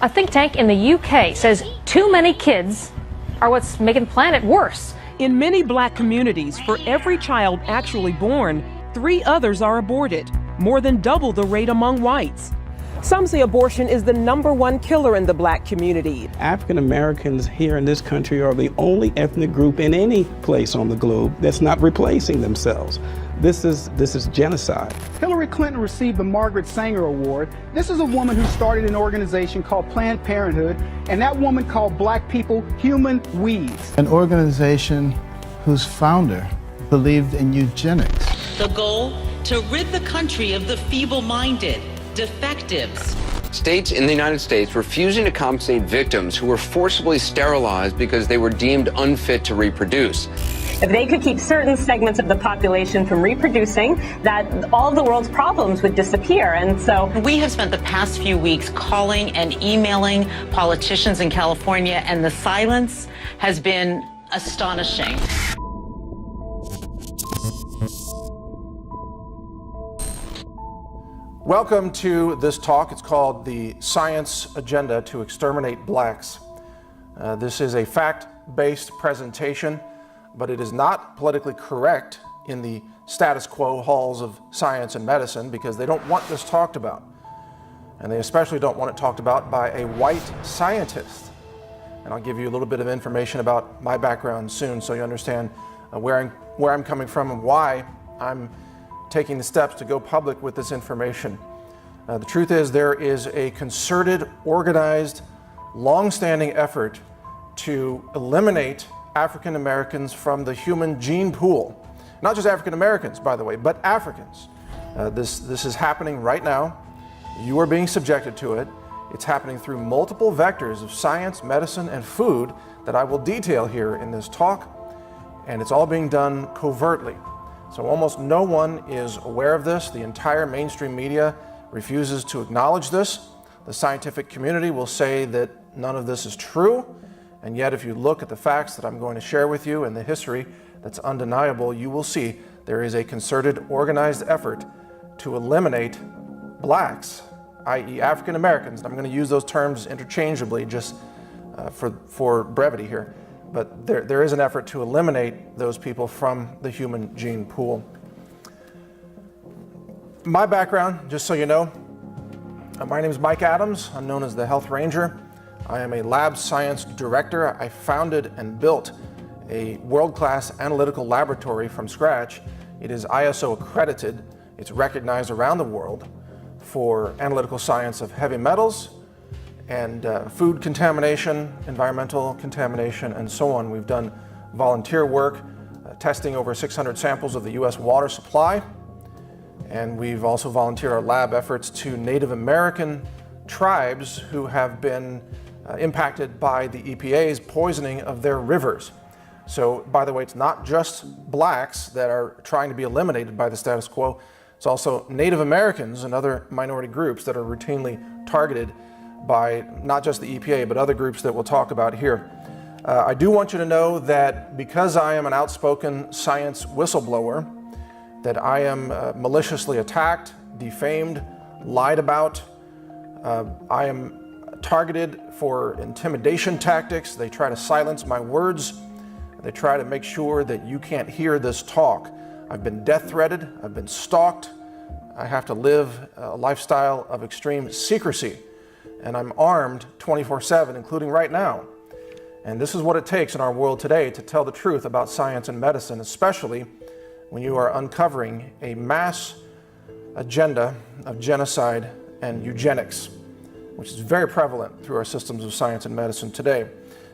A think tank in the UK says too many kids are what's making the planet worse. In many black communities, for every child actually born, 3 others are aborted, more than double the rate among whites. Some say abortion is the #1 killer in the black community. African Americans here in this country are the only ethnic group in any place on the globe that's not replacing themselves. This is genocide. Hillary Clinton received the Margaret Sanger Award. This is a woman who started an organization called Planned Parenthood, and that woman called black people human weeds. An organization whose founder believed in eugenics. The goal, to rid the country of the feeble-minded, defectives. States in the United States refusing to compensate victims who were forcibly sterilized because they were deemed unfit to reproduce. If they could keep certain segments of the population from reproducing, that all of the world's problems would disappear. And so we have spent the past few weeks calling and emailing politicians in California, and the silence has been astonishing. Welcome to this talk. It's called The Science Agenda to Exterminate Blacks. This is a fact-based presentation, but it is not politically correct in the status quo halls of science and medicine because they don't want this talked about. And they especially don't want it talked about by a white scientist. And I'll give you a little bit of information about my background soon so you understand where I'm coming from and why I'm taking the steps to go public with this information. The truth is there is a concerted, organized, long-standing effort to eliminate African Americans from the human gene pool. Not just African Americans, by the way, but Africans. This is happening right now. You are being subjected to it. It's happening through multiple vectors of science, medicine, and food that I will detail here in this talk. And it's all being done covertly. So almost no one is aware of this. The entire mainstream media refuses to acknowledge this. The scientific community will say that none of this is true. And yet, if you look at the facts that I'm going to share with you and the history that's undeniable, you will see there is a concerted, organized effort to eliminate blacks, i.e. African Americans. I'm going to use those terms interchangeably just for brevity here. But there is an effort to eliminate those people from the human gene pool. My background, just so you know, my name is Mike Adams. I'm known as the Health Ranger. I am a lab science director. I founded and built a world-class analytical laboratory from scratch. It is ISO accredited. It's recognized around the world for analytical science of heavy metals and food contamination, environmental contamination, and so on. We've done volunteer work, testing over 600 samples of the U.S. water supply, and we've also volunteered our lab efforts to Native American tribes who have been impacted by the EPA's poisoning of their rivers. So, by the way, it's not just blacks that are trying to be eliminated by the status quo. It's also Native Americans and other minority groups that are routinely targeted by not just the EPA, but other groups that we'll talk about here. I do want you to know that because I am an outspoken science whistleblower, that I am maliciously attacked, defamed, lied about. I am targeted for intimidation tactics. They try to silence my words. They try to make sure that you can't hear this talk. I've been death threatened. I've been stalked. I have to live a lifestyle of extreme secrecy. And I'm armed 24/7, including right now. And this is what it takes in our world today to tell the truth about science and medicine, especially when you are uncovering a mass agenda of genocide and eugenics, which is very prevalent through our systems of science and medicine today.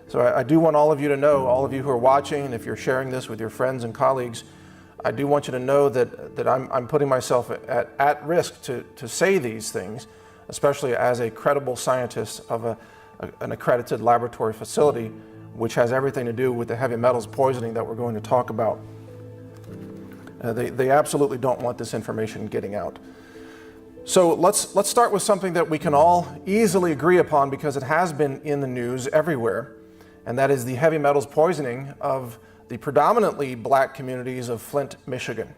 So I do want all of you to know, all of you who are watching, and if you're sharing this with your friends and colleagues, I do want you to know that I'm putting myself at risk to say these things, especially as a credible scientist of an accredited laboratory facility, which has everything to do with the heavy metals poisoning that we're going to talk about. They absolutely don't want this information getting out. So let's start with something that we can all easily agree upon because it has been in the news everywhere, and that is the heavy metals poisoning of the predominantly black communities of Flint, Michigan.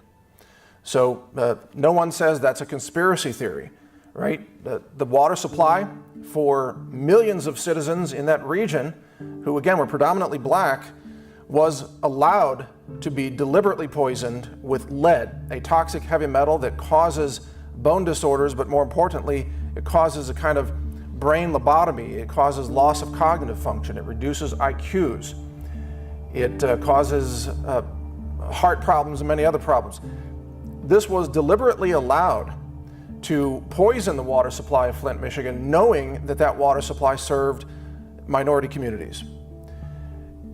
So no one says that's a conspiracy theory. right? The water supply for millions of citizens in that region, who again were predominantly black, was allowed to be deliberately poisoned with lead, a toxic heavy metal that causes bone disorders, but more importantly, it causes a kind of brain lobotomy. It causes loss of cognitive function. It reduces IQs. It causes heart problems and many other problems. This was deliberately allowed to poison the water supply of Flint, Michigan, knowing that that water supply served minority communities.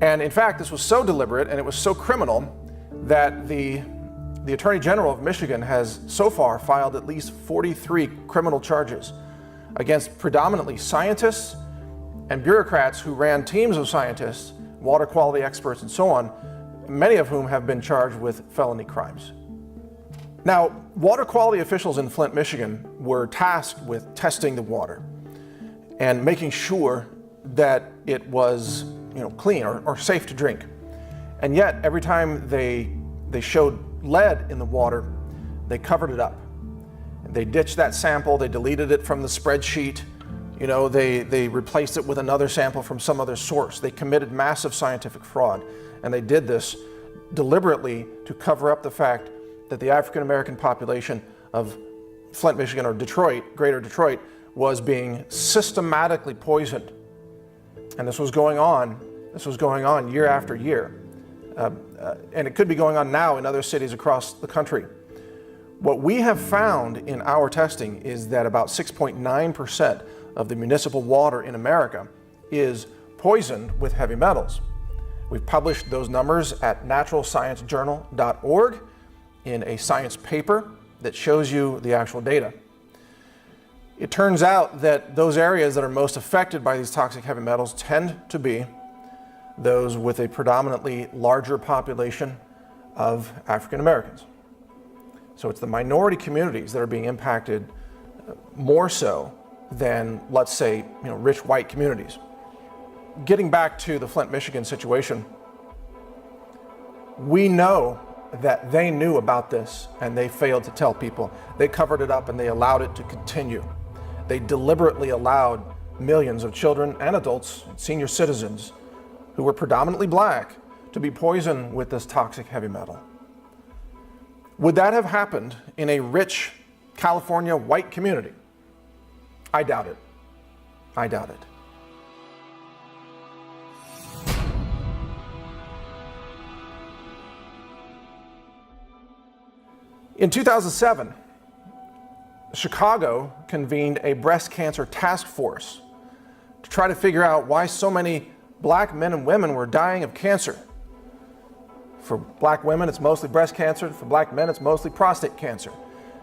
And in fact, this was so deliberate and it was so criminal that the Attorney General of Michigan has so far filed at least 43 criminal charges against predominantly scientists and bureaucrats who ran teams of scientists, water quality experts, and so on, many of whom have been charged with felony crimes. Now, water quality officials in Flint, Michigan were tasked with testing the water and making sure that it was, clean or safe to drink. And yet, every time they showed lead in the water, they covered it up. They ditched that sample, they deleted it from the spreadsheet, they replaced it with another sample from some other source. They committed massive scientific fraud, and they did this deliberately to cover up the fact that the African American population of Flint, Michigan, or Detroit, greater Detroit, was being systematically poisoned. And this was going on year after year. And it could be going on now in other cities across the country. What we have found in our testing is that about 6.9% of the municipal water in America is poisoned with heavy metals. We've published those numbers at naturalsciencejournal.org in a science paper that shows you the actual data. It turns out that those areas that are most affected by these toxic heavy metals tend to be those with a predominantly larger population of African Americans. So it's the minority communities that are being impacted more so than, let's say, rich white communities. Getting back to the Flint, Michigan situation, we know that they knew about this and they failed to tell people. They covered it up and they allowed it to continue. They deliberately allowed millions of children and adults, senior citizens, who were predominantly black, to be poisoned with this toxic heavy metal. Would that have happened in a rich California white community? I doubt it. I doubt it. In 2007, Chicago convened a breast cancer task force to try to figure out why so many black men and women were dying of cancer. For black women, it's mostly breast cancer. For black men, it's mostly prostate cancer.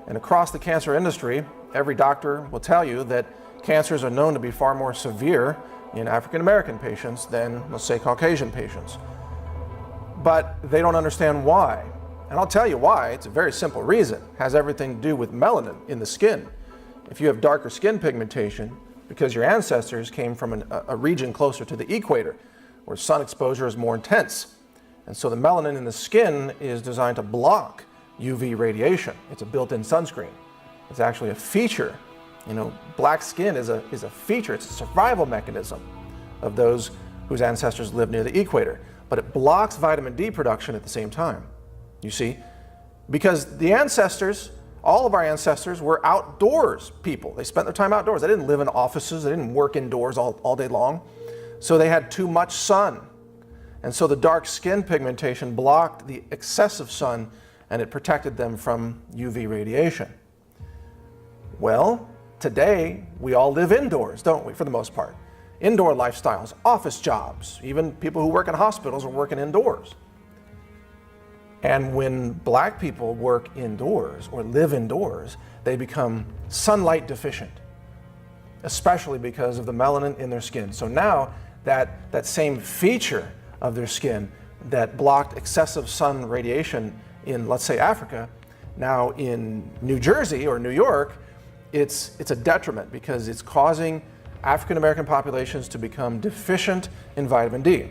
And across the cancer industry, every doctor will tell you that cancers are known to be far more severe in African American patients than, let's say, Caucasian patients. But they don't understand why. And I'll tell you why. It's a very simple reason. It has everything to do with melanin in the skin. If you have darker skin pigmentation, because your ancestors came from a region closer to the equator, where sun exposure is more intense. And so the melanin in the skin is designed to block UV radiation. It's a built-in sunscreen. It's actually a feature. Black skin is a feature. It's a survival mechanism of those whose ancestors lived near the equator. But it blocks vitamin D production at the same time. You see, because the ancestors, all of our ancestors, were outdoors people. They spent their time outdoors. They didn't live in offices. They didn't work indoors all day long. So they had too much sun. And so the dark skin pigmentation blocked the excessive sun and it protected them from UV radiation. Well, today we all live indoors, don't we, for the most part? Indoor lifestyles, office jobs, even people who work in hospitals are working indoors. And when black people work indoors or live indoors, they become sunlight deficient, especially because of the melanin in their skin. So now that same feature of their skin that blocked excessive sun radiation in, let's say, Africa, now in New Jersey or New York, it's a detriment because it's causing African American populations to become deficient in vitamin D.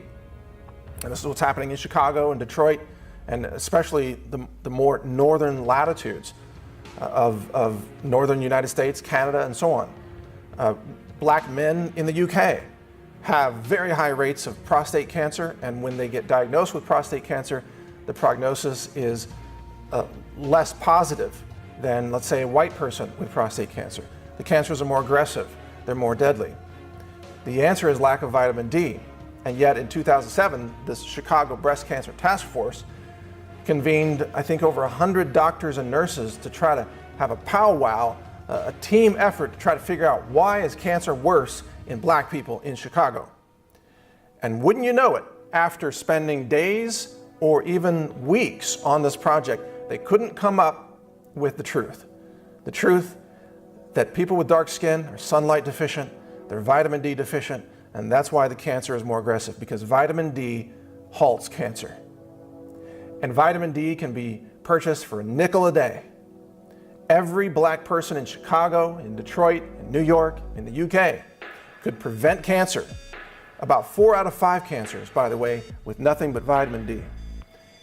And this is what's happening in Chicago and Detroit, and especially the more northern latitudes. of northern United States, Canada, and so on. Black men in the UK have very high rates of prostate cancer, and when they get diagnosed with prostate cancer, the prognosis is less positive than, let's say, a white person with prostate cancer. The cancers are more aggressive, they're more deadly. The answer is lack of vitamin D, and yet in 2007, this Chicago Breast Cancer Task Force convened, I think, over 100 doctors and nurses to try to have a powwow, a team effort to try to figure out why is cancer worse in black people in Chicago. And wouldn't you know it, after spending days or even weeks on this project, they couldn't come up with the truth. The truth that people with dark skin are sunlight deficient, they're vitamin D deficient, and that's why the cancer is more aggressive, because vitamin D halts cancer. And vitamin D can be purchased for $0.05 a day. Every black person in Chicago, in Detroit, in New York, in the UK could prevent cancer. About 4 out of 5 cancers, by the way, with nothing but vitamin D.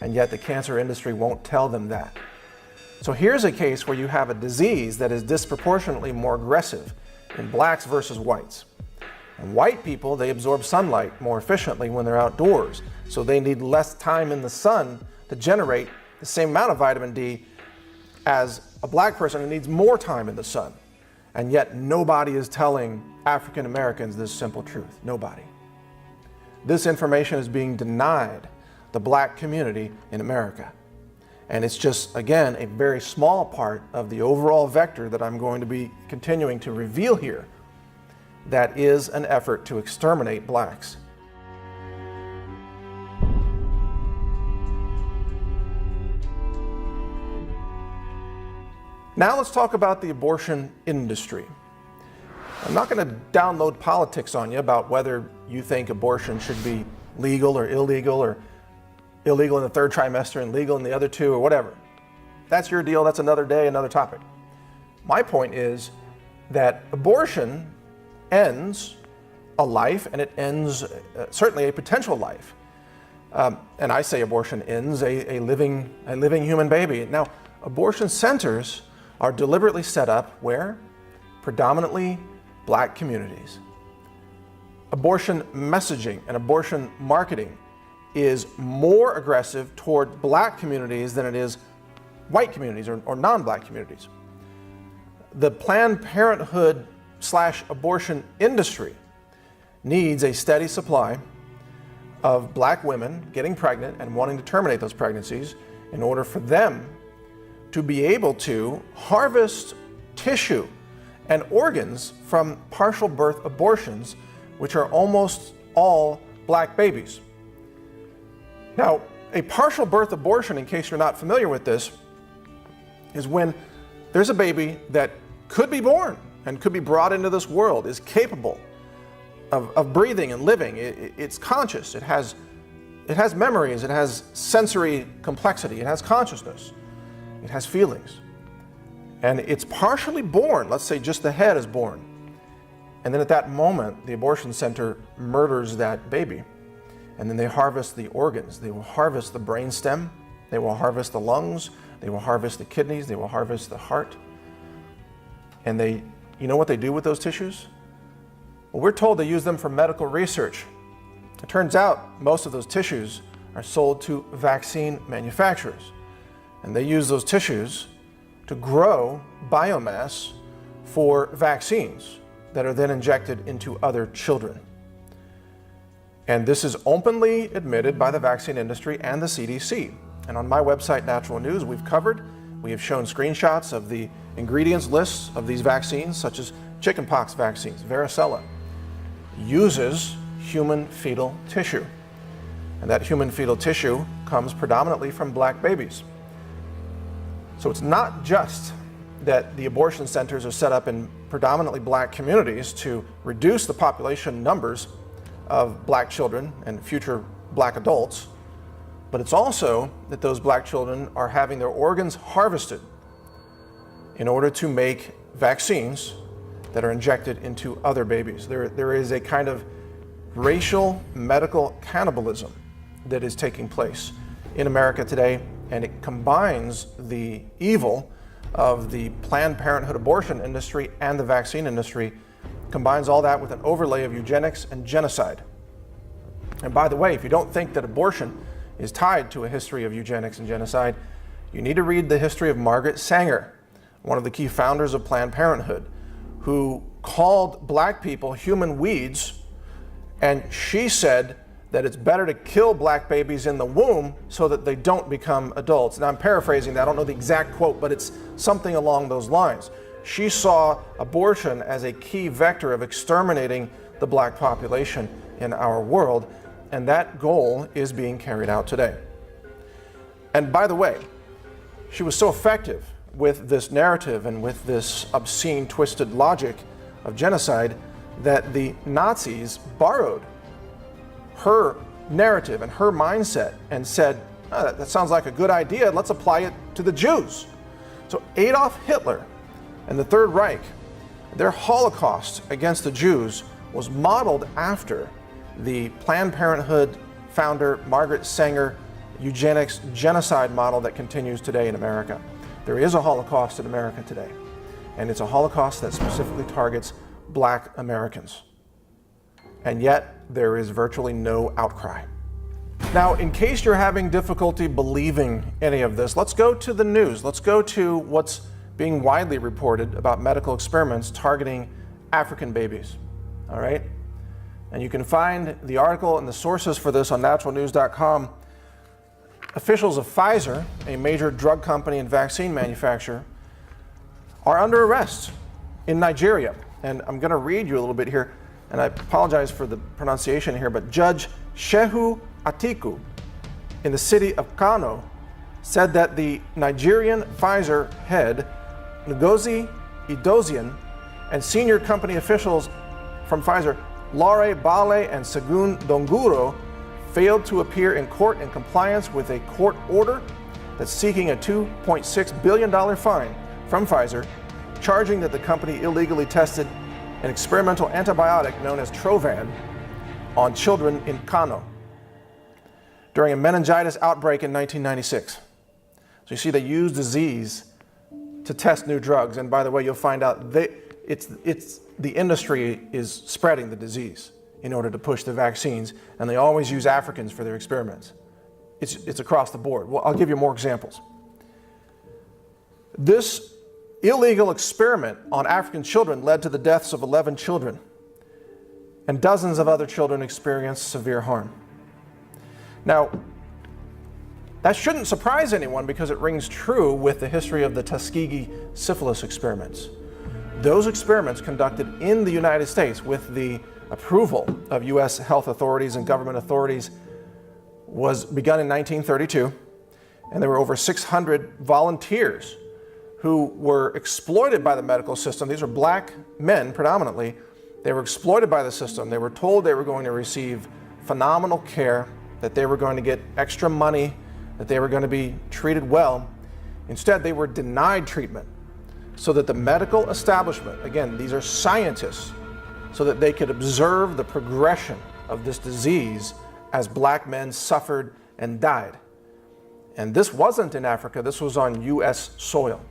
And yet the cancer industry won't tell them that. So here's a case where you have a disease that is disproportionately more aggressive in blacks versus whites. And white people, they absorb sunlight more efficiently when they're outdoors, so they need less time in the sun to generate the same amount of vitamin D as a black person who needs more time in the sun. And yet nobody is telling African Americans this simple truth. Nobody. This information is being denied the black community in America. And it's just, again, a very small part of the overall vector that I'm going to be continuing to reveal here that is an effort to exterminate blacks. Now let's talk about the abortion industry. I'm not going to download politics on you about whether you think abortion should be legal or illegal in the third trimester and legal in the other two or whatever. That's your deal, that's another day, another topic. My point is that abortion ends a life, and it ends certainly a potential life. And I say abortion ends a living human baby. Now, abortion centers are deliberately set up where? Predominantly black communities. Abortion messaging and abortion marketing is more aggressive toward black communities than it is white communities or non-black communities. The Planned Parenthood / abortion industry needs a steady supply of black women getting pregnant and wanting to terminate those pregnancies in order for them to be able to harvest tissue and organs from partial birth abortions, which are almost all black babies. Now, a partial birth abortion, in case you're not familiar with this, is when there's a baby that could be born and could be brought into this world, is capable of breathing and living. It's conscious, it has memories, it has sensory complexity, it has consciousness, it has feelings. And it's partially born, let's say just the head is born. And then at that moment, the abortion center murders that baby. And then they harvest the organs. They will harvest the brainstem, they will harvest the lungs, they will harvest the kidneys, they will harvest the heart. And you know what they do with those tissues? Well, we're told they use them for medical research. It turns out most of those tissues are sold to vaccine manufacturers. And they use those tissues to grow biomass for vaccines that are then injected into other children. And this is openly admitted by the vaccine industry and the CDC. And on my website, Natural News, we have shown screenshots of the ingredients lists of these vaccines, such as chickenpox vaccines. Varicella uses human fetal tissue. And that human fetal tissue comes predominantly from black babies. So it's not just that the abortion centers are set up in predominantly black communities to reduce the population numbers of black children and future black adults, but it's also that those black children are having their organs harvested in order to make vaccines that are injected into other babies. There is a kind of racial medical cannibalism that is taking place in America today, and it combines the evil of the Planned Parenthood abortion industry and the vaccine industry, combines all that with an overlay of eugenics and genocide. And by the way, if you don't think that abortion is tied to a history of eugenics and genocide, you need to read the history of Margaret Sanger, one of the key founders of Planned Parenthood, who called black people human weeds, and she said that it's better to kill black babies in the womb so that they don't become adults. Now I'm paraphrasing that, I don't know the exact quote, but it's something along those lines. She saw abortion as a key vector of exterminating the black population in our world, and that goal is being carried out today. And by the way, she was so effective with this narrative and with this obscene, twisted logic of genocide that the Nazis borrowed her narrative and her mindset and said, oh, that sounds like a good idea, let's apply it to the Jews. So Adolf Hitler and the Third Reich, their Holocaust against the Jews was modeled after the Planned Parenthood founder Margaret Sanger eugenics genocide model that continues today in America. There is a Holocaust in America today, and it's a Holocaust that specifically targets black Americans. And yet, there is virtually no outcry. Now, in case you're having difficulty believing any of this, let's go to the news. Let's go to what's being widely reported about medical experiments targeting African babies, all right? And you can find the article and the sources for this on naturalnews.com. Officials of Pfizer, a major drug company and vaccine manufacturer, are under arrest in Nigeria. And I'm going to read you a little bit here, and I apologize for the pronunciation here, but Judge Shehu Atiku in the city of Kano said that the Nigerian Pfizer head, Ngozi Idozian, and senior company officials from Pfizer, Laure Bale and Segun Donguro, failed to appear in court in compliance with a court order that's seeking a $2.6 billion fine from Pfizer, charging that the company illegally tested an experimental antibiotic known as Trovan on children in Kano during a meningitis outbreak in 1996. So you see, they use disease to test new drugs, and by the way, you'll find out the industry is spreading the disease in order to push the vaccines, and they always use Africans for their experiments. It's across the board. Well, I'll give you more examples. This illegal experiment on African children led to the deaths of 11 children, and dozens of other children experienced severe harm. Now, that shouldn't surprise anyone because it rings true with the history of the Tuskegee syphilis experiments. Those experiments conducted in the United States with the approval of U.S. health authorities and government authorities was begun in 1932, and there were over 600 volunteers who were exploited by the medical system. These were black men predominantly. They were exploited by the system. They were told they were going to receive phenomenal care, that they were going to get extra money, that they were going to be treated well. Instead, they were denied treatment so that the medical establishment, again, these are scientists, so that they could observe the progression of this disease as black men suffered and died. And this wasn't in Africa, this was on US soil.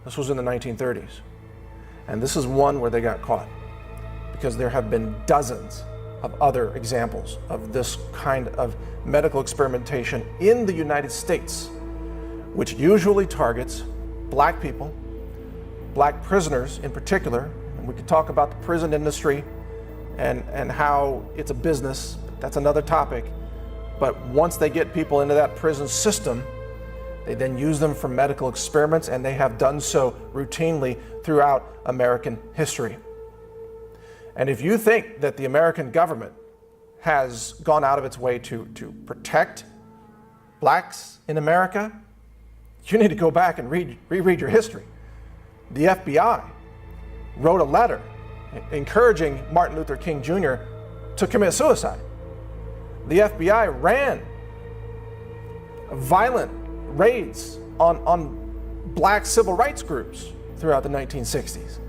This was in the 1930s. And this is one where they got caught, because there have been dozens of other examples of this kind of medical experimentation in the United States, which usually targets black people, black prisoners in particular. And we could talk about the prison industry and how it's a business. That's another topic. But once they get people into that prison system, they then use them for medical experiments, and they have done so routinely throughout American history. And if you think that the American government has gone out of its way to protect blacks in America, you need to go back and reread your history. The FBI wrote a letter encouraging Martin Luther King Jr. to commit suicide. The FBI ran violent raids on black civil rights groups throughout the 1960s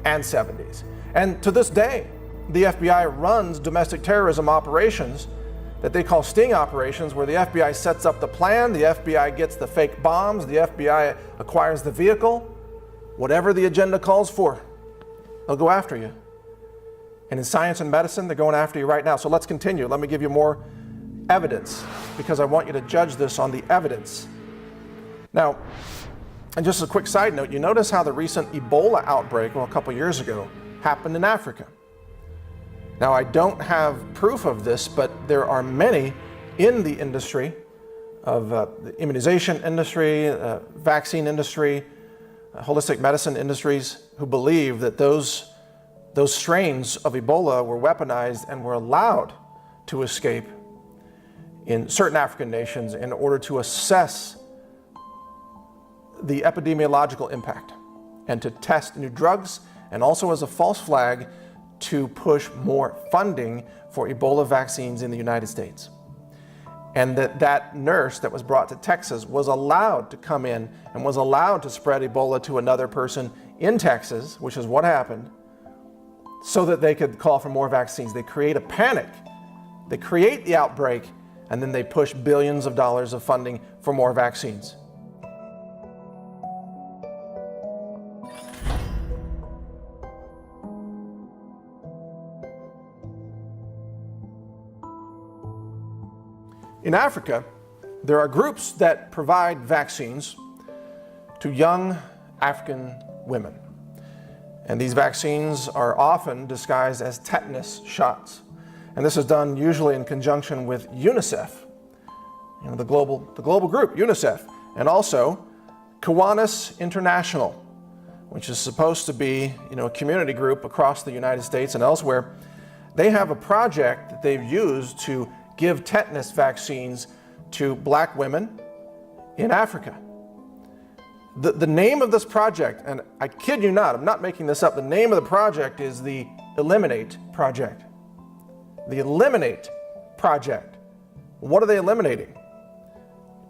and 70s. And to this day, the FBI runs domestic terrorism operations that they call sting operations, where the FBI sets up the plan, the FBI gets the fake bombs, the FBI acquires the vehicle. Whatever the agenda calls for, they'll go after you. And in science and medicine, they're going after you right now. So let's continue. Let me give you more evidence, because I want you to judge this on the evidence. Now, and just a quick side note, you notice how the recent Ebola outbreak, well, a couple years ago, happened in Africa. Now, I don't have proof of this, but there are many in the industry of the immunization industry, vaccine industry, holistic medicine industries, who believe that those strains of Ebola were weaponized and were allowed to escape in certain African nations in order to assess the epidemiological impact and to test new drugs, and also as a false flag to push more funding for Ebola vaccines in the United States. And that nurse that was brought to Texas was allowed to come in and was allowed to spread Ebola to another person in Texas, which is what happened, so that they could call for more vaccines. They create a panic. They create the outbreak, and then they push billions of dollars of funding for more vaccines. In Africa, there are groups that provide vaccines to young African women. And these vaccines are often disguised as tetanus shots. And this is done usually in conjunction with UNICEF, the global group, UNICEF, and also Kiwanis International, which is supposed to be a community group across the United States and elsewhere. They have a project that they've used to give tetanus vaccines to black women in Africa. The name of this project, and I kid you not, I'm not making this up, the name of the project is the Eliminate Project. The Eliminate Project. What are they eliminating?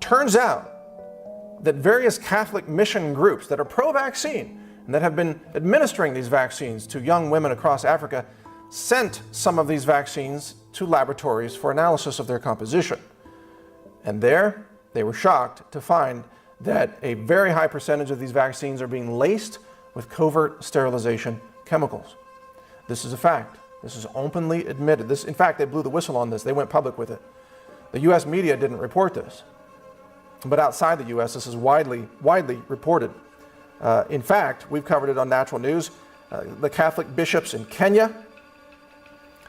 Turns out that various Catholic mission groups that are pro-vaccine and that have been administering these vaccines to young women across Africa sent some of these vaccines to laboratories for analysis of their composition. And there, they were shocked to find that a very high percentage of these vaccines are being laced with covert sterilization chemicals. This is a fact. This is openly admitted. In fact, they blew the whistle on this. They went public with it. The US media didn't report this. But outside the US, this is widely reported. In fact, we've covered it on Natural News. The Catholic bishops in Kenya,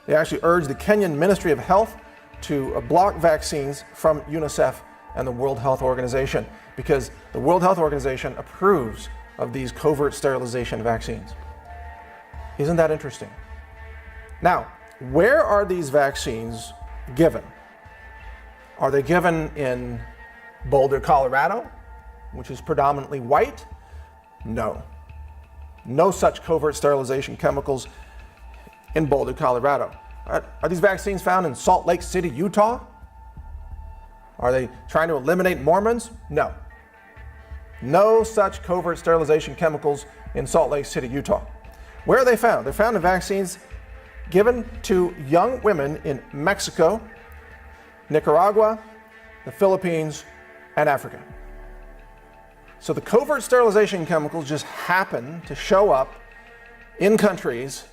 they actually urged the Kenyan Ministry of Health to block vaccines from UNICEF and the World Health Organization, because the World Health Organization approves of these covert sterilization vaccines. Isn't that interesting? Now, where are these vaccines given? Are they given in Boulder, Colorado, which is predominantly white? No. No such covert sterilization chemicals in Boulder, Colorado. Are these vaccines found in Salt Lake City, Utah? Are they trying to eliminate Mormons? No. No such covert sterilization chemicals in Salt Lake City, Utah. Where are they found? They're found in vaccines given to young women in Mexico, Nicaragua, the Philippines, and Africa. So the covert sterilization chemicals just happen to show up in countries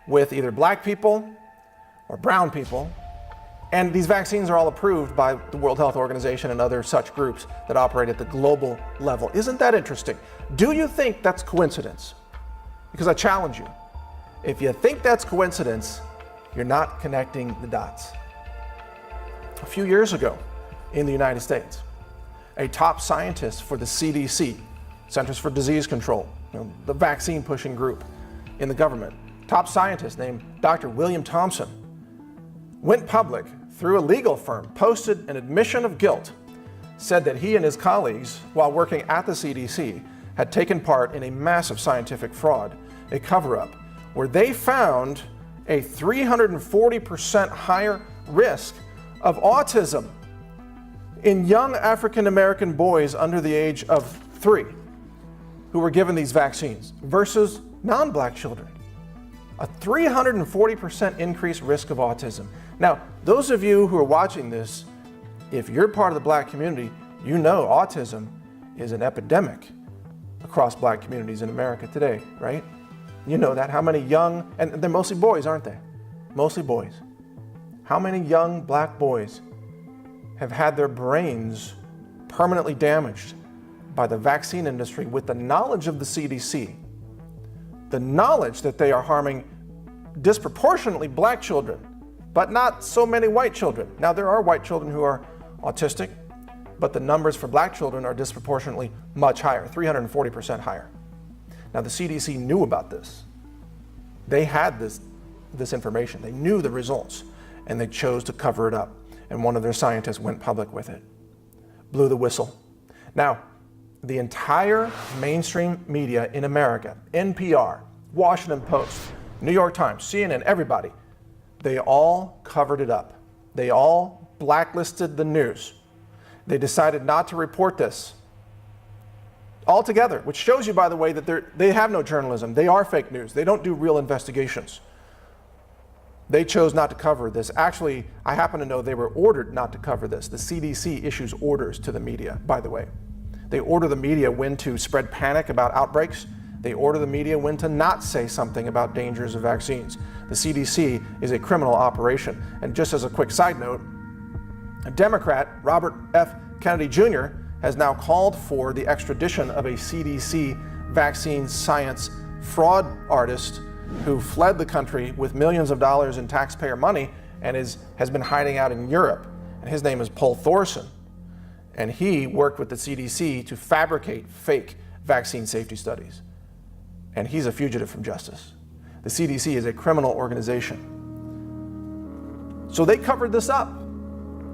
with either black people or brown people, and these vaccines are all approved by the World Health Organization and other such groups that operate at the global level. Isn't that interesting? Do you think that's coincidence? Because I challenge you. If you think that's coincidence, you're not connecting the dots. A few years ago in the United States, a top scientist for the CDC, Centers for Disease Control, the vaccine pushing group in the government, top scientist named Dr. William Thompson, went public through a legal firm, posted an admission of guilt, said that he and his colleagues, while working at the CDC, had taken part in a massive scientific fraud, a cover-up, where they found a 340% higher risk of autism in young African American boys under the age of 3 who were given these vaccines versus non-black children. a 340% increased risk of autism. Now, those of you who are watching this, if you're part of the black community, you know autism is an epidemic across black communities in America today, right? You know that. How many young, and they're mostly boys, aren't they? Mostly boys. How many young black boys have had their brains permanently damaged by the vaccine industry with the knowledge of the CDC, the knowledge that they are harming disproportionately black children, but not so many white children. Now, there are white children who are autistic, but the numbers for black children are disproportionately much higher, 340% higher. Now, the CDC knew about this. They had this information. They knew the results, and they chose to cover it up. And one of their scientists went public with it, blew the whistle. Now, the entire mainstream media in America, NPR, Washington Post, New York Times, CNN, everybody, they all covered it up. They all blacklisted the news. They decided not to report this altogether, which shows you, by the way, that they have no journalism. They are fake news. They don't do real investigations. They chose not to cover this. Actually, I happen to know they were ordered not to cover this. The CDC issues orders to the media, by the way. They order the media when to spread panic about outbreaks. They order the media when to not say something about dangers of vaccines. The CDC is a criminal operation. And just as a quick side note, a Democrat, Robert F. Kennedy Jr., has now called for the extradition of a CDC vaccine science fraud artist who fled the country with millions of dollars in taxpayer money and has been hiding out in Europe. And his name is Paul Thorson. And he worked with the CDC to fabricate fake vaccine safety studies. And he's a fugitive from justice. The CDC is a criminal organization. So they covered this up,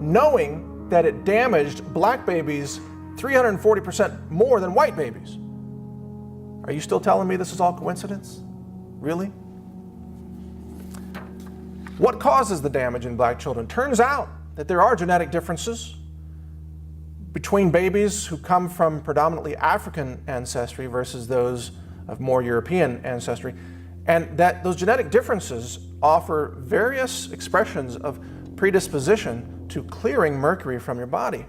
knowing that it damaged black babies 340% more than white babies. Are you still telling me this is all coincidence? Really? What causes the damage in black children? Turns out that there are genetic differences between babies who come from predominantly African ancestry versus those of more European ancestry, and that those genetic differences offer various expressions of predisposition to clearing mercury from your body.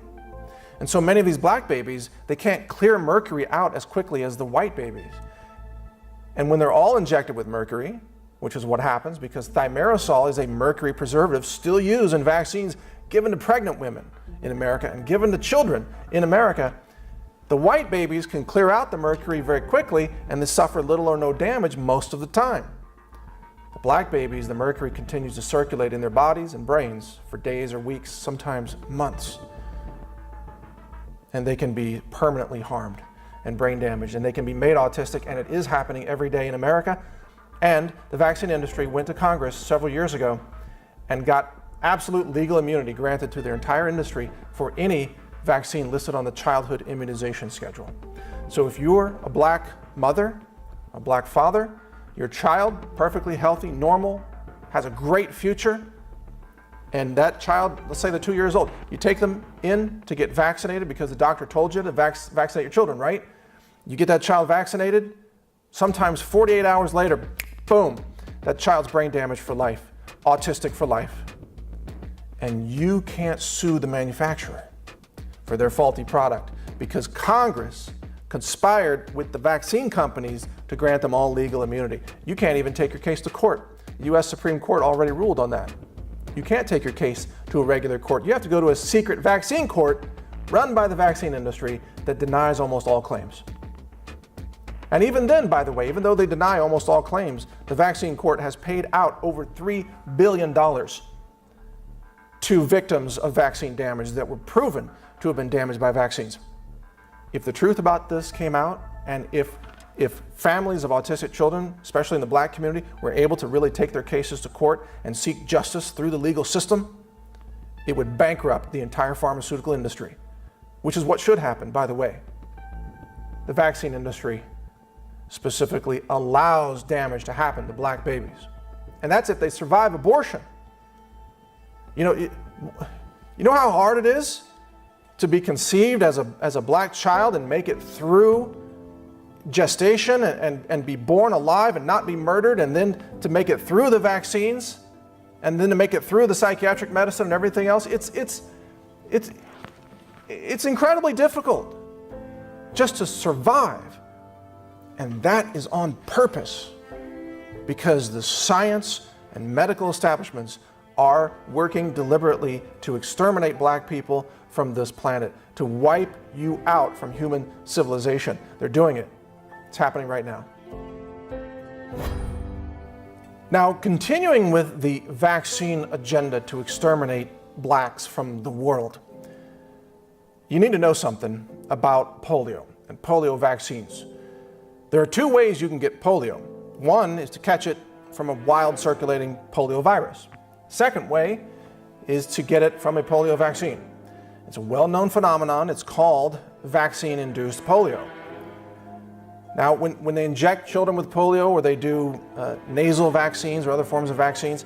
And so many of these black babies, they can't clear mercury out as quickly as the white babies. And when they're all injected with mercury, which is what happens because thimerosal is a mercury preservative still used in vaccines given to pregnant women in America and given to children in America, the white babies can clear out the mercury very quickly and they suffer little or no damage most of the time. The black babies, the mercury continues to circulate in their bodies and brains for days or weeks, sometimes months. And they can be permanently harmed and brain damaged, and they can be made autistic, and it is happening every day in America. And the vaccine industry went to Congress several years ago and got absolute legal immunity granted to their entire industry for any vaccine listed on the childhood immunization schedule. So if you're a black mother, a black father, your child, perfectly healthy, normal, has a great future, and that child, let's say they're 2 years old, you take them in to get vaccinated because the doctor told you to vaccinate your children, right? You get that child vaccinated, sometimes 48 hours later, boom, that child's brain damaged for life, autistic for life. And you can't sue the manufacturer for their faulty product because Congress conspired with the vaccine companies to grant them all legal immunity. You can't even take your case to court. The U.S. Supreme Court already ruled on that. You can't take your case to a regular court. You have to go to a secret vaccine court run by the vaccine industry that denies almost all claims. And even then, by the way, even though they deny almost all claims, the vaccine court has paid out over $3 billion to victims of vaccine damage that were proven to have been damaged by vaccines. If the truth about this came out, and if families of autistic children, especially in the black community, were able to really take their cases to court and seek justice through the legal system, it would bankrupt the entire pharmaceutical industry, which is what should happen, by the way. The vaccine industry specifically allows damage to happen to black babies. And that's if they survive abortion. You know how hard it is to be conceived as a black child and make it through gestation and be born alive and not be murdered, and then to make it through the vaccines, and then to make it through the psychiatric medicine and everything else, it's incredibly difficult just to survive. And that is on purpose, because the science and medical establishments are working deliberately to exterminate black people from this planet, to wipe you out from human civilization. They're doing it. It's happening right now. Now, continuing with the vaccine agenda to exterminate blacks from the world, you need to know something about polio and polio vaccines. There are two ways you can get polio. One is to catch it from a wild circulating polio virus. Second way is to get it from a polio vaccine. It's a well-known phenomenon. It's called vaccine-induced polio. Now, when they inject children with polio, or they do nasal vaccines or other forms of vaccines,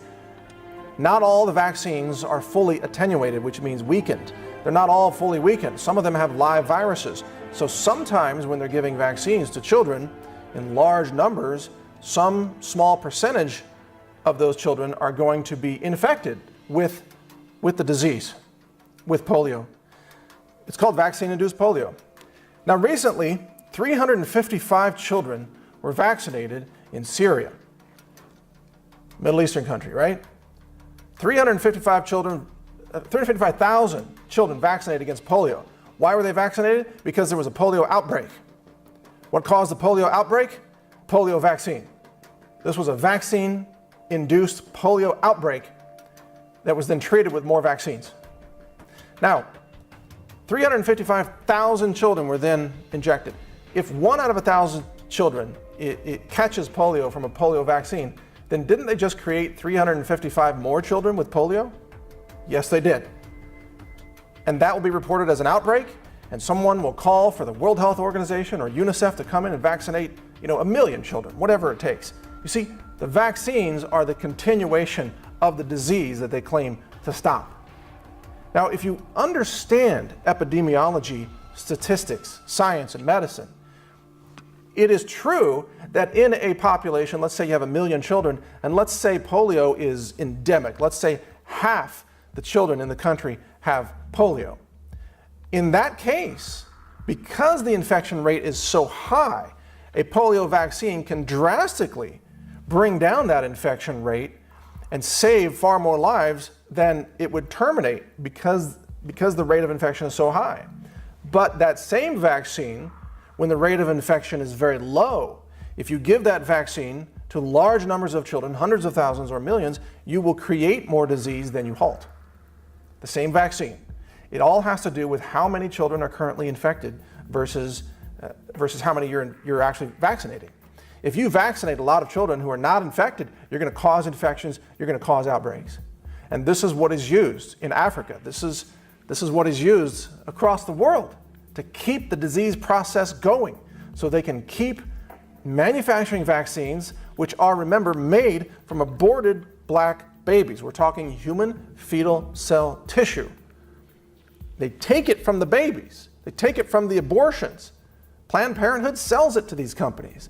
not all the vaccines are fully attenuated, which means weakened. They're not all fully weakened. Some of them have live viruses. So sometimes when they're giving vaccines to children in large numbers, some small percentage of those children are going to be infected with the disease, with polio. It's called vaccine-induced polio. Now, recently, 355 children were vaccinated in Syria, Middle Eastern country, right? 355,000 children vaccinated against polio. Why were they vaccinated? Because there was a polio outbreak. What caused the polio outbreak? Polio vaccine. This was a vaccine-induced polio outbreak that was then treated with more vaccines. Now, 355,000 children were then injected. If 1 out of 1,000 children it catches polio from a polio vaccine, then didn't they just create 355 more children with polio? Yes, they did. And that will be reported as an outbreak, and someone will call for the World Health Organization or UNICEF to come in and vaccinate, 1 million children, whatever it takes. You see, the vaccines are the continuation of the disease that they claim to stop. Now, if you understand epidemiology, statistics, science, and medicine, it is true that in a population, let's say you have 1 million children, and let's say polio is endemic. Let's say half the children in the country have polio. In that case, because the infection rate is so high, a polio vaccine can drastically bring down that infection rate and save far more lives than it would terminate because the rate of infection is so high. But that same vaccine, when the rate of infection is very low, if you give that vaccine to large numbers of children, hundreds of thousands or millions, you will create more disease than you halt. The same vaccine. It all has to do with how many children are currently infected versus how many you're actually vaccinating. If you vaccinate a lot of children who are not infected, you're going to cause infections, you're going to cause outbreaks. And this is what is used in Africa. This is what is used across the world to keep the disease process going, so they can keep manufacturing vaccines, which are, remember, made from aborted black babies. We're talking human fetal cell tissue. They take it from the babies. They take it from the abortions. Planned Parenthood sells it to these companies.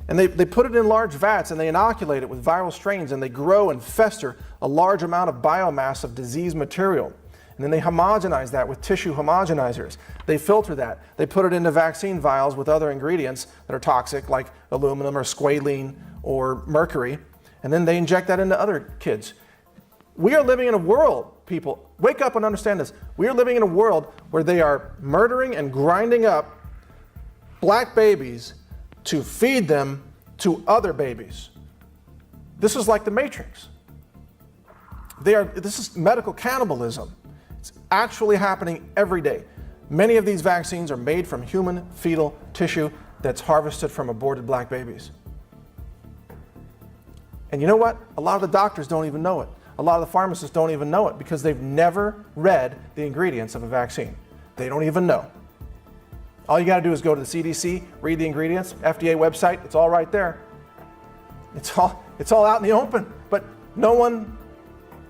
And they put it in large vats and they inoculate it with viral strains, and they grow and fester a large amount of biomass of disease material. And then they homogenize that with tissue homogenizers. They filter that. They put it into vaccine vials with other ingredients that are toxic, like aluminum or squalene or mercury. And then they inject that into other kids. We are living in a world, people, wake up and understand this. We are living in a world where they are murdering and grinding up black babies to feed them to other babies. This is like the Matrix. This is medical cannibalism. It's actually happening every day. Many of these vaccines are made from human fetal tissue that's harvested from aborted black babies. And you know what? A lot of the doctors don't even know it. A lot of the pharmacists don't even know it because they've never read the ingredients of a vaccine. They don't even know. All you got to do is go to the CDC, read the ingredients, FDA website, it's all right there. It's all out in the open, but no one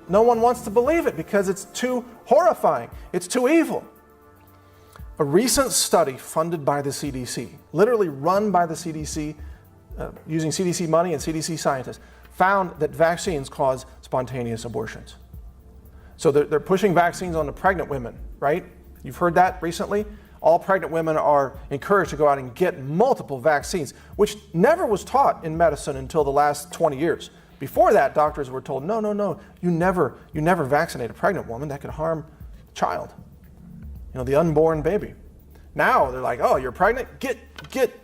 wants to believe it because it's too horrifying. It's too evil. A recent study funded by the CDC, literally run by the CDC, using CDC money and CDC scientists, found that vaccines cause spontaneous abortions. So they're pushing vaccines on the pregnant women, right? You've heard that recently? All pregnant women are encouraged to go out and get multiple vaccines, which never was taught in medicine until the last 20 years. Before that, doctors were told, no, you never vaccinate a pregnant woman. That could harm a child, the unborn baby. Now they're like, oh, you're pregnant? Get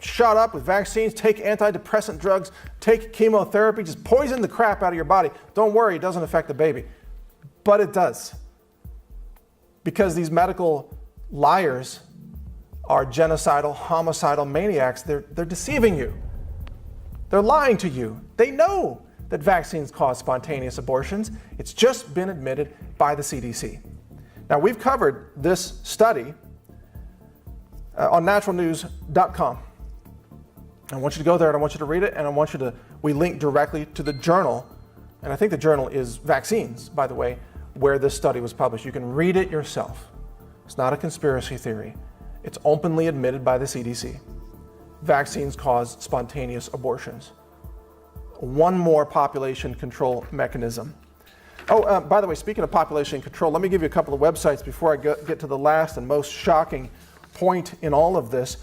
shot up with vaccines, take antidepressant drugs, take chemotherapy, just poison the crap out of your body. Don't worry, it doesn't affect the baby. But it does. Because these medical liars are genocidal, homicidal maniacs. They're deceiving you. They're lying to you. They know that vaccines cause spontaneous abortions. It's just been admitted by the CDC. Now, we've covered this study on naturalnews.com. I want you to go there and I want you to read it, and we link directly to the journal, and I think the journal is Vaccines, by the way, where this study was published. You can read it yourself. It's not a conspiracy theory. It's openly admitted by the CDC. Vaccines cause spontaneous abortions. One more population control mechanism. Oh, by the way, speaking of population control, let me give you a couple of websites before I get to the last and most shocking point in all of this.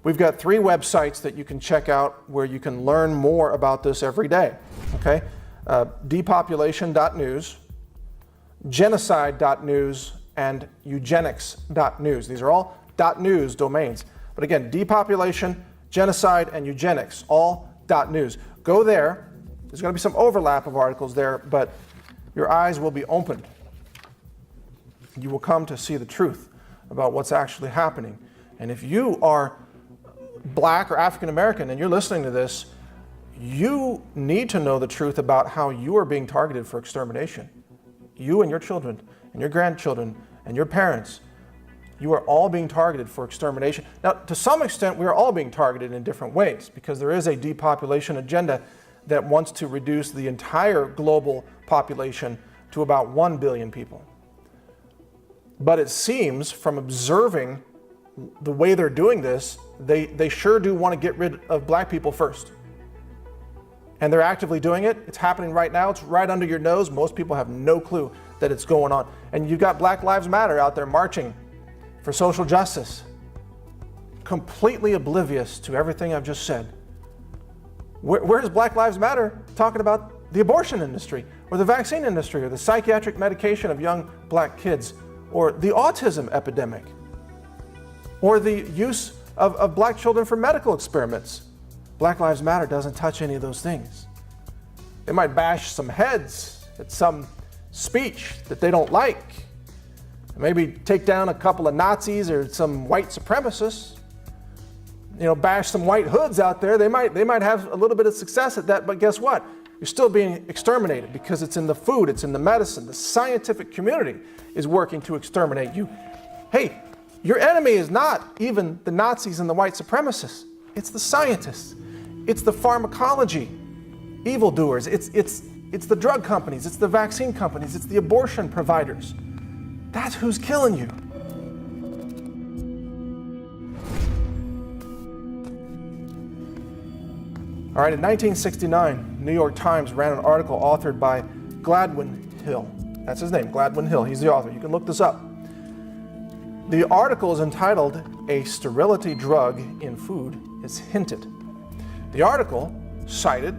We've got 3 websites that you can check out where you can learn more about this every day. Okay? Depopulation.news, genocide.news, and eugenics.news. These are all .news domains. But again, depopulation, genocide, and eugenics, all .news. Go there. There's going to be some overlap of articles there, but your eyes will be opened. You will come to see the truth about what's actually happening. And if you are Black or African American and you're listening to this, you need to know the truth about how you are being targeted for extermination. You and your children and your grandchildren and your parents, you are all being targeted for extermination. Now, to some extent, we are all being targeted in different ways because there is a depopulation agenda that wants to reduce the entire global population to about 1 billion people. But it seems from observing the way they're doing this, they sure do want to get rid of Black people first. And they're actively doing it. It's happening right now. It's right under your nose. Most people have no clue that it's going on. And you've got Black Lives Matter out there marching for social justice, completely oblivious to everything I've just said. Where's Black Lives Matter talking about the abortion industry, or the vaccine industry, or the psychiatric medication of young Black kids, or the autism epidemic, or the use of Black children for medical experiments? Black Lives Matter doesn't touch any of those things. They might bash some heads at some speech that they don't like, maybe take down a couple of Nazis or some white supremacists, bash some white hoods out there. They might have a little bit of success at that, but guess what? You're still being exterminated because it's in the food, it's in the medicine. The scientific community is working to exterminate you. Hey, your enemy is not even the Nazis and the white supremacists. It's the scientists. It's the pharmacology evildoers. It's the drug companies. It's the vaccine companies. It's the abortion providers. That's who's killing you. All right, in 1969, New York Times ran an article authored by Gladwin Hill. That's his name, Gladwin Hill. He's the author. You can look this up. The article is entitled, "A Sterility Drug in Food is Hinted." The article cited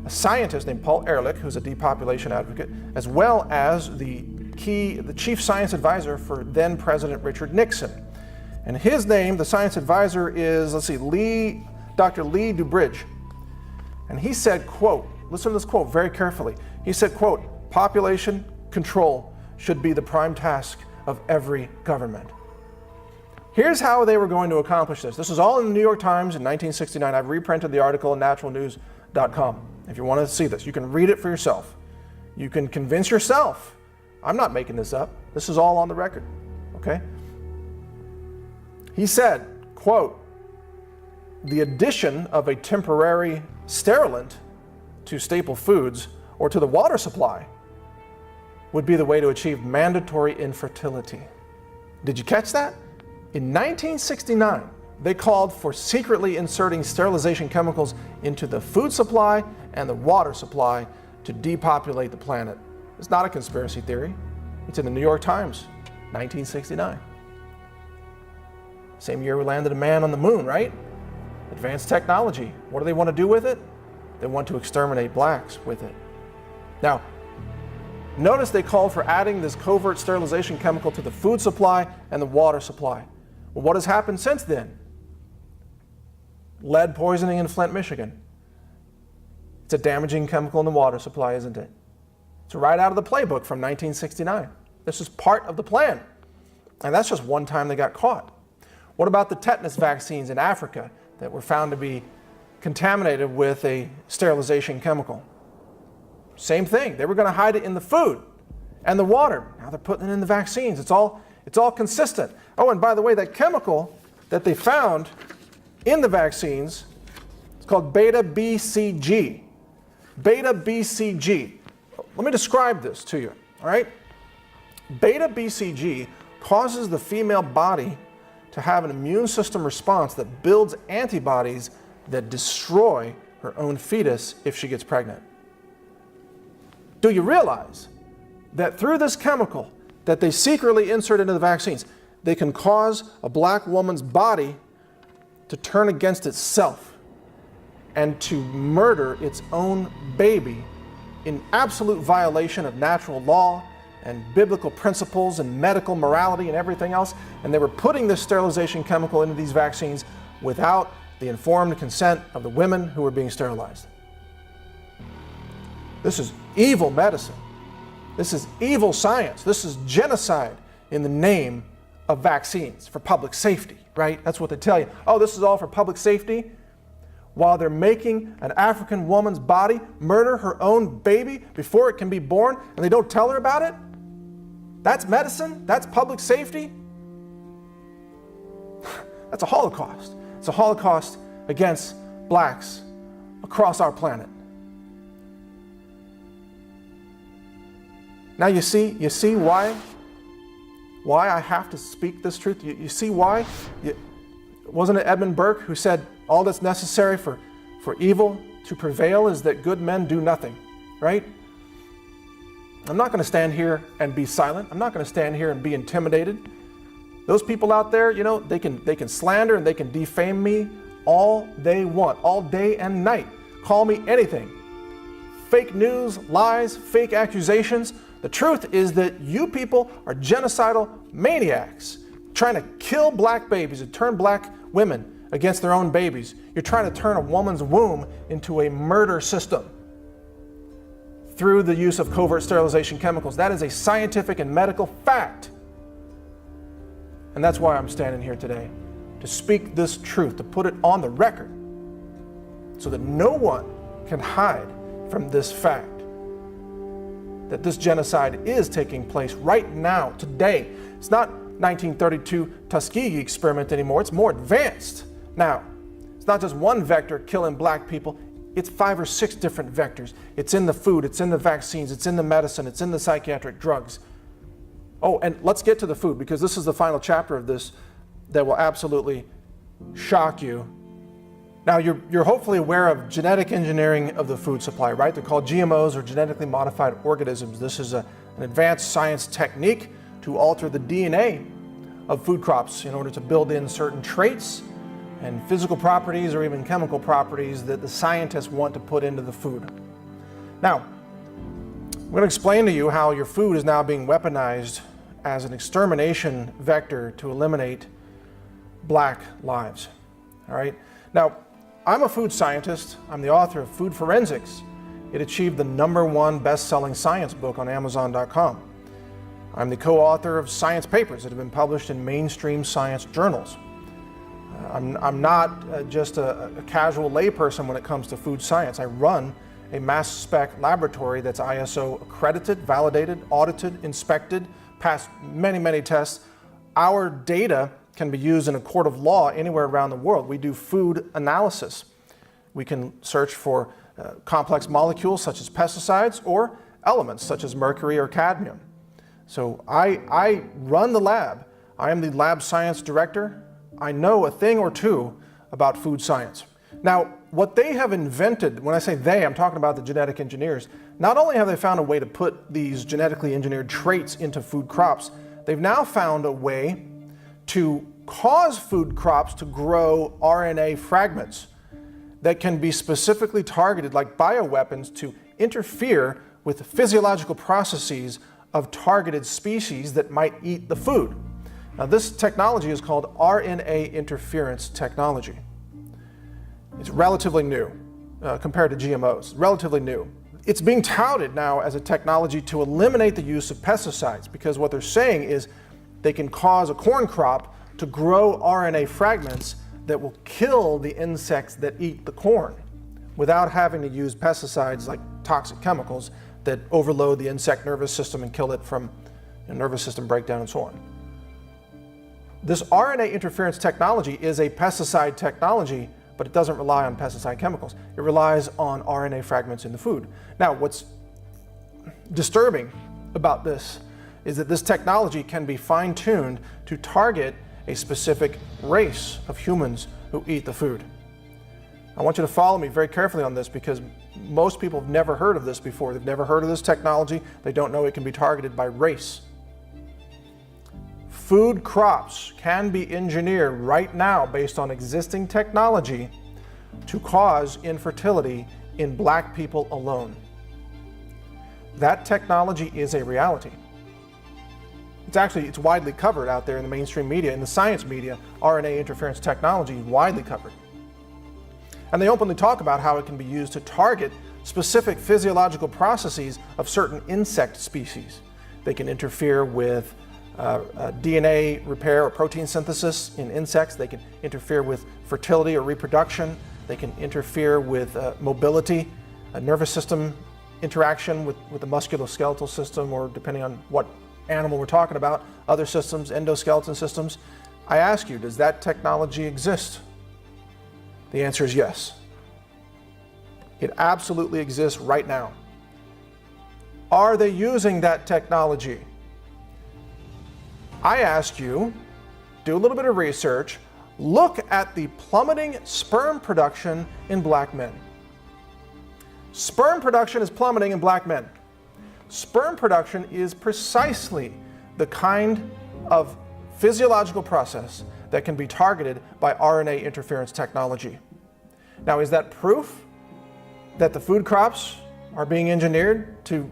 a scientist named Paul Ehrlich, who's a depopulation advocate, as well as the chief science advisor for then President Richard Nixon. And his name, the science advisor, is, Dr. Lee Dubridge. And he said, quote, listen to this quote very carefully. He said, quote, "Population control should be the prime task of every government." Here's how they were going to accomplish this. This is all in the New York Times in 1969. I've reprinted the article on naturalnews.com. If you want to see this, you can read it for yourself. You can convince yourself. I'm not making this up. This is all on the record, okay? He said, quote, "The addition of a temporary sterilant to staple foods or to the water supply would be the way to achieve mandatory infertility." Did you catch that? In 1969, they called for secretly inserting sterilization chemicals into the food supply and the water supply to depopulate the planet. It's not a conspiracy theory. It's in the New York Times, 1969. Same year we landed a man on the moon, right? Advanced technology. What do they want to do with it? They want to exterminate blacks with it. Now, notice they called for adding this covert sterilization chemical to the food supply and the water supply. Well, what has happened since then? Lead poisoning in Flint, Michigan. It's a damaging chemical in the water supply, isn't it? It's right out of the playbook from 1969. This is part of the plan. And that's just one time they got caught. What about the tetanus vaccines in Africa that were found to be contaminated with a sterilization chemical? Same thing. They were going to hide it in the food and the water. Now they're putting it in the vaccines. It's all consistent. Oh, and by the way, that chemical that they found in the vaccines, it's called beta-BCG. Beta-BCG. Let me describe this to you, all right? Beta-BCG causes the female body to have an immune system response that builds antibodies that destroy her own fetus if she gets pregnant. Do you realize that through this chemical that they secretly insert into the vaccines, they can cause a black woman's body to turn against itself and to murder its own baby in absolute violation of natural law and biblical principles and medical morality and everything else? And they were putting this sterilization chemical into these vaccines without the informed consent of the women who were being sterilized. This is evil medicine. This is evil science. This is genocide in the name of vaccines for public safety, right? That's what they tell you. Oh, this is all for public safety? While they're making an African woman's body murder her own baby before it can be born, and they don't tell her about it? That's medicine? That's public safety? That's a Holocaust. It's a Holocaust against blacks across our planet. Now you see why I have to speak this truth? You see why? Wasn't it Edmund Burke who said, all that's necessary for evil to prevail is that good men do nothing, right? I'm not going to stand here and be silent. I'm not going to stand here and be intimidated. Those people out there, you know, they can slander and they can defame me all they want, all day and night. Call me anything. Fake news, lies, fake accusations. The truth is that you people are genocidal maniacs trying to kill black babies and turn black women against their own babies. You're trying to turn a woman's womb into a murder system through the use of covert sterilization chemicals. That is a scientific and medical fact. And that's why I'm standing here today, to speak this truth, to put it on the record, so that no one can hide from this fact, that this genocide is taking place right now, today. It's not 1932 Tuskegee experiment anymore. It's more advanced now. It's not just one vector killing black people. It's 5 or 6 different vectors. It's in the food, it's in the vaccines, it's in the medicine, it's in the psychiatric drugs. Oh, and let's get to the food, because this is the final chapter of this that will absolutely shock you. Now, you're hopefully aware of genetic engineering of the food supply, right? They're called GMOs, or genetically modified organisms. This is an advanced science technique to alter the DNA of food crops in order to build in certain traits and physical properties or even chemical properties that the scientists want to put into the food. Now, I'm going to explain to you how your food is now being weaponized as an extermination vector to eliminate black lives. All right? Now, I'm a food scientist. I'm the author of Food Forensics. It achieved the #1 best-selling science book on Amazon.com. I'm the co-author of science papers that have been published in mainstream science journals. I'm not just a casual layperson when it comes to food science. I run a mass spec laboratory that's ISO accredited, validated, audited, inspected, passed many, many tests. Our data can be used in a court of law anywhere around the world. We do food analysis. We can search for complex molecules such as pesticides or elements such as mercury or cadmium. So I run the lab. I am the lab science director. I know a thing or two about food science. Now, what they have invented, when I say they, I'm talking about the genetic engineers, not only have they found a way to put these genetically engineered traits into food crops, they've now found a way to cause food crops to grow RNA fragments that can be specifically targeted, like bioweapons, to interfere with the physiological processes of targeted species that might eat the food. Now, this technology is called RNA interference technology. It's relatively new compared to GMOs, relatively new. It's being touted now as a technology to eliminate the use of pesticides, because what they're saying is they can cause a corn crop to grow RNA fragments that will kill the insects that eat the corn without having to use pesticides like toxic chemicals that overload the insect nervous system and kill it from a nervous system breakdown and so on. This RNA interference technology is a pesticide technology, but it doesn't rely on pesticide chemicals. It relies on RNA fragments in the food. Now, what's disturbing about this is that this technology can be fine-tuned to target a specific race of humans who eat the food. I want you to follow me very carefully on this, because most people have never heard of this before. They've never heard of this technology. They don't know it can be targeted by race. Food crops can be engineered right now based on existing technology to cause infertility in black people alone. That technology is a reality. It's widely covered out there in the mainstream media, in the science media. RNA interference technology is widely covered. And they openly talk about how it can be used to target specific physiological processes of certain insect species. They can interfere with DNA repair or protein synthesis in insects. They can interfere with fertility or reproduction. They can interfere with mobility, a nervous system interaction with the musculoskeletal system, or depending on what animal we're talking about, other systems, endoskeleton systems. I ask you, does that technology exist? The answer is yes. It absolutely exists right now. Are they using that technology? I ask you, do a little bit of research, look at the plummeting sperm production in black men. Sperm production is plummeting in black men. Sperm production is precisely the kind of physiological process that can be targeted by RNA interference technology. Now, is that proof that the food crops are being engineered to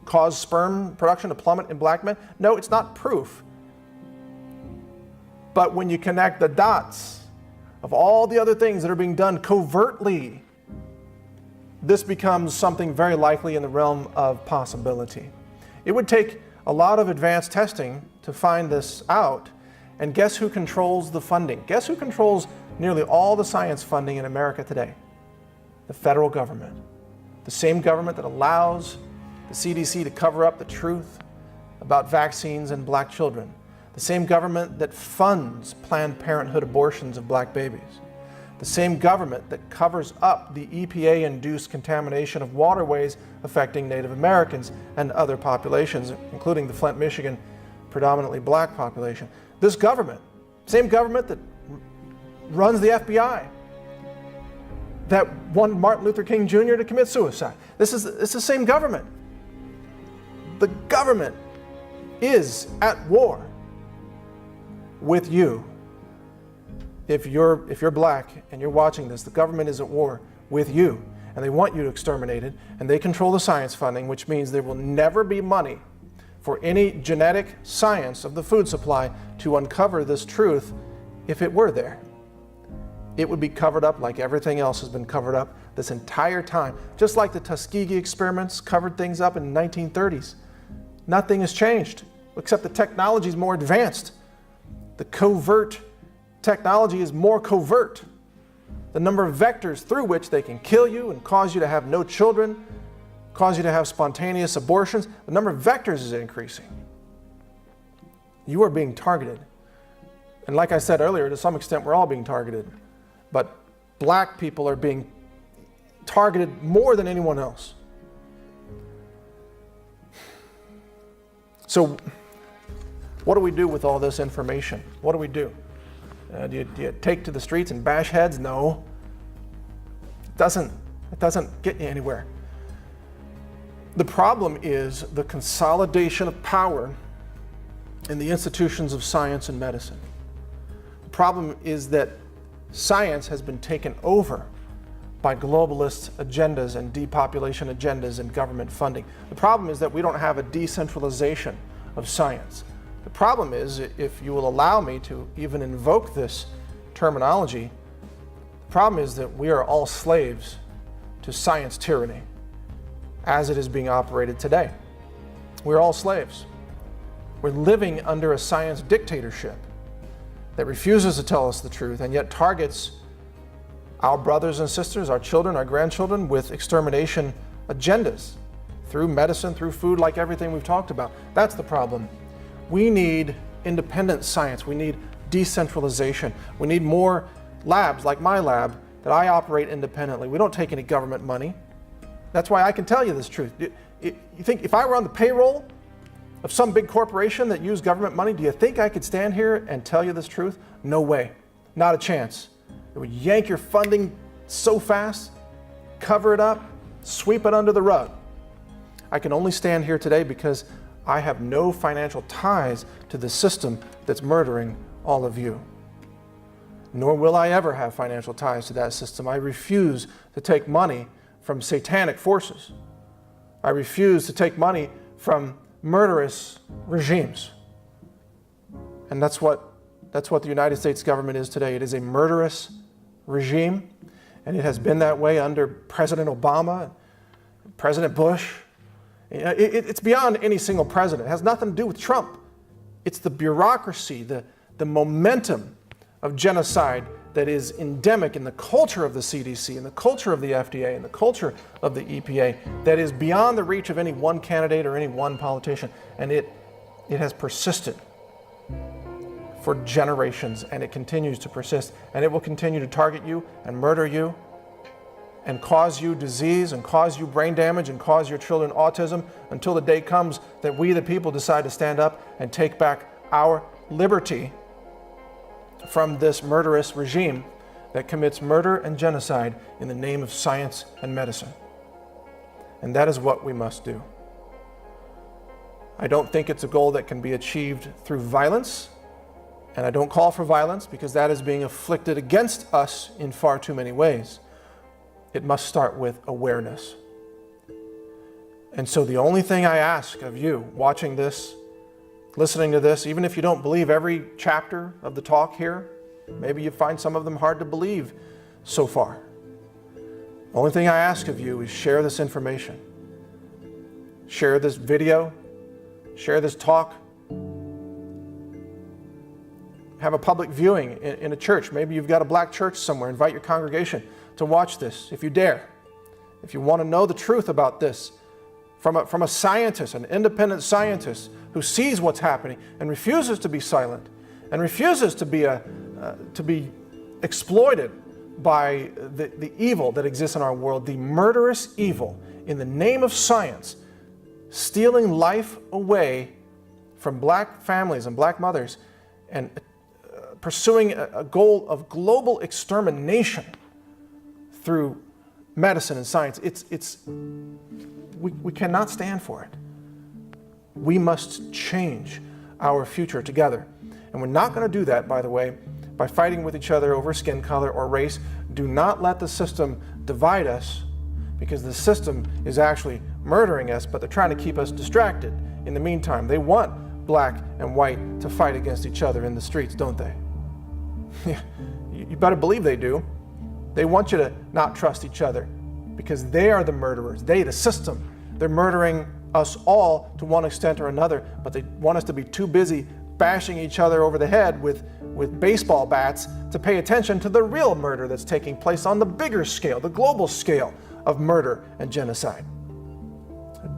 cause sperm production to plummet in black men? No, it's not proof. But when you connect the dots of all the other things that are being done covertly, this becomes something very likely in the realm of possibility. It would take a lot of advanced testing to find this out. And guess who controls the funding? Guess who controls nearly all the science funding in America today? The federal government. The same government that allows the CDC to cover up the truth about vaccines and black children. The same government that funds Planned Parenthood abortions of black babies. The same government that covers up the EPA-induced contamination of waterways affecting Native Americans and other populations, including the Flint, Michigan, predominantly black population. This government, same government that runs the FBI, that wanted Martin Luther King Jr. to commit suicide. It's the same government. The government is at war with you. If you're black and you're watching this, the government is at war with you, and they want you to exterminate it, and they control the science funding, which means there will never be money for any genetic science of the food supply to uncover this truth. If it were there, it would be covered up like everything else has been covered up this entire time. Just like the Tuskegee experiments covered things up in the 1930s. Nothing has changed, except the technology is more advanced. The covert technology is more covert. The number of vectors through which they can kill you and cause you to have no children, cause you to have spontaneous abortions, the number of vectors is increasing. You are being targeted. And like I said earlier, to some extent, we're all being targeted. But black people are being targeted more than anyone else. What do we do with all this information? What do we do? Do you take to the streets and bash heads? No. It doesn't get you anywhere. The problem is the consolidation of power in the institutions of science and medicine. The problem is that science has been taken over by globalist agendas and depopulation agendas and government funding. The problem is that we don't have a decentralization of science. The problem is, if you will allow me to even invoke this terminology, the problem is that we are all slaves to science tyranny as it is being operated today. We're all slaves. We're living under a science dictatorship that refuses to tell us the truth and yet targets our brothers and sisters, our children, our grandchildren with extermination agendas through medicine, through food, like everything we've talked about. That's the problem. We need independent science. We need decentralization. We need more labs like my lab that I operate independently. We don't take any government money. That's why I can tell you this truth. You think if I were on the payroll of some big corporation that used government money, do you think I could stand here and tell you this truth? No way. Not a chance. It would yank your funding so fast, cover it up, sweep it under the rug. I can only stand here today because I have no financial ties to the system that's murdering all of you. Nor will I ever have financial ties to that system. I refuse to take money from satanic forces. I refuse to take money from murderous regimes. And that's what the United States government is today. It is a murderous regime, and it has been that way under President Obama, President Bush. It's beyond any single president. It has nothing to do with Trump. It's the bureaucracy, the momentum of genocide that is endemic in the culture of the CDC, in the culture of the FDA, in the culture of the EPA, that is beyond the reach of any one candidate or any one politician. And it has persisted for generations, and it continues to persist. And it will continue to target you and murder you and cause you disease and cause you brain damage and cause your children autism until the day comes that we, the people, decide to stand up and take back our liberty from this murderous regime that commits murder and genocide in the name of science and medicine. And that is what we must do. I don't think it's a goal that can be achieved through violence, and I don't call for violence because that is being inflicted against us in far too many ways. It must start with awareness. And so the only thing I ask of you watching this, listening to this, even if you don't believe every chapter of the talk here, maybe you find some of them hard to believe so far. The only thing I ask of you is share this information. Share this video, share this talk. Have a public viewing in a church. Maybe you've got a black church somewhere. Invite your congregation to watch this if you dare. If you want to know the truth about this from a scientist, an independent scientist who sees what's happening and refuses to be silent and refuses to be exploited by the evil that exists in our world, the murderous evil in the name of science, stealing life away from black families and black mothers and pursuing a goal of global extermination through medicine and science. We cannot stand for it. We must change our future together. And we're not going to do that, by the way, by fighting with each other over skin color or race. Do not let the system divide us, because the system is actually murdering us, but they're trying to keep us distracted. In the meantime, they want black and white to fight against each other in the streets, don't they? You better believe they do. They want you to not trust each other because they are the murderers. They, the system, they're murdering us all to one extent or another, but they want us to be too busy bashing each other over the head with baseball bats to pay attention to the real murder that's taking place on the bigger scale, the global scale of murder and genocide.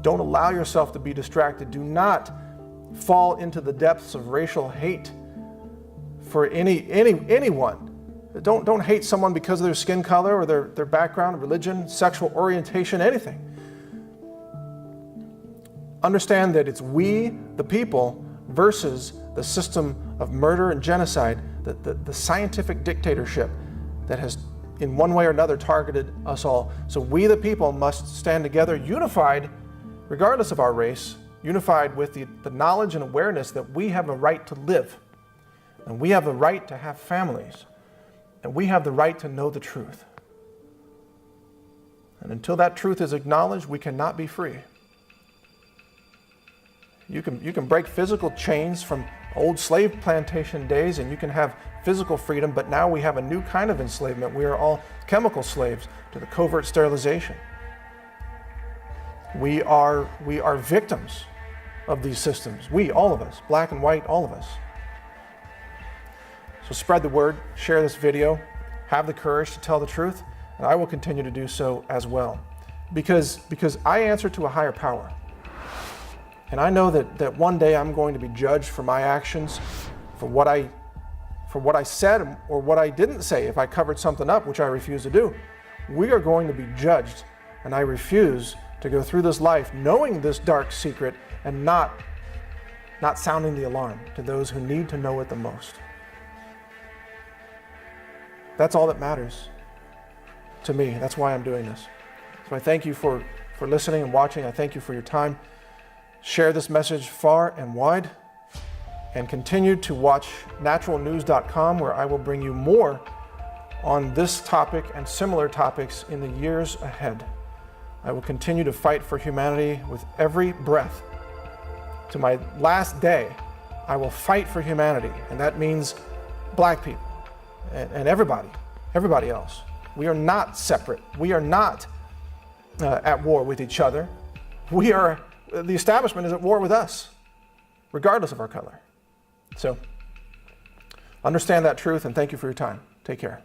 Don't allow yourself to be distracted. Do not fall into the depths of racial hate for anyone. Don't hate someone because of their skin color or their background, religion, sexual orientation, anything. Understand that it's we, the people, versus the system of murder and genocide, the scientific dictatorship that has in one way or another targeted us all. So we the people must stand together, unified, regardless of our race, unified with the knowledge and awareness that we have a right to live, and we have the right to have families, and we have the right to know the truth. And until that truth is acknowledged, we cannot be free. You can break physical chains from old slave plantation days, and you can have physical freedom, but now we have a new kind of enslavement. We are all chemical slaves to the covert sterilization. We are victims of these systems. We, all of us, black and white, all of us. So spread the word, share this video, have the courage to tell the truth, and I will continue to do so as well. Because I answer to a higher power. And I know that one day I'm going to be judged for my actions, for what I said or what I didn't say if I covered something up, which I refuse to do. We are going to be judged, and I refuse to go through this life knowing this dark secret and not sounding the alarm to those who need to know it the most. That's all that matters to me. That's why I'm doing this. So I thank you for listening and watching. I thank you for your time. Share this message far and wide, and continue to watch naturalnews.com, where I will bring you more on this topic and similar topics in the years ahead. I will continue to fight for humanity with every breath. To my last day, I will fight for humanity, and that means black people and everybody else. We are not separate. We are not at war with each other. The establishment is at war with us, regardless of our color. So understand that truth, and thank you for your time. Take care.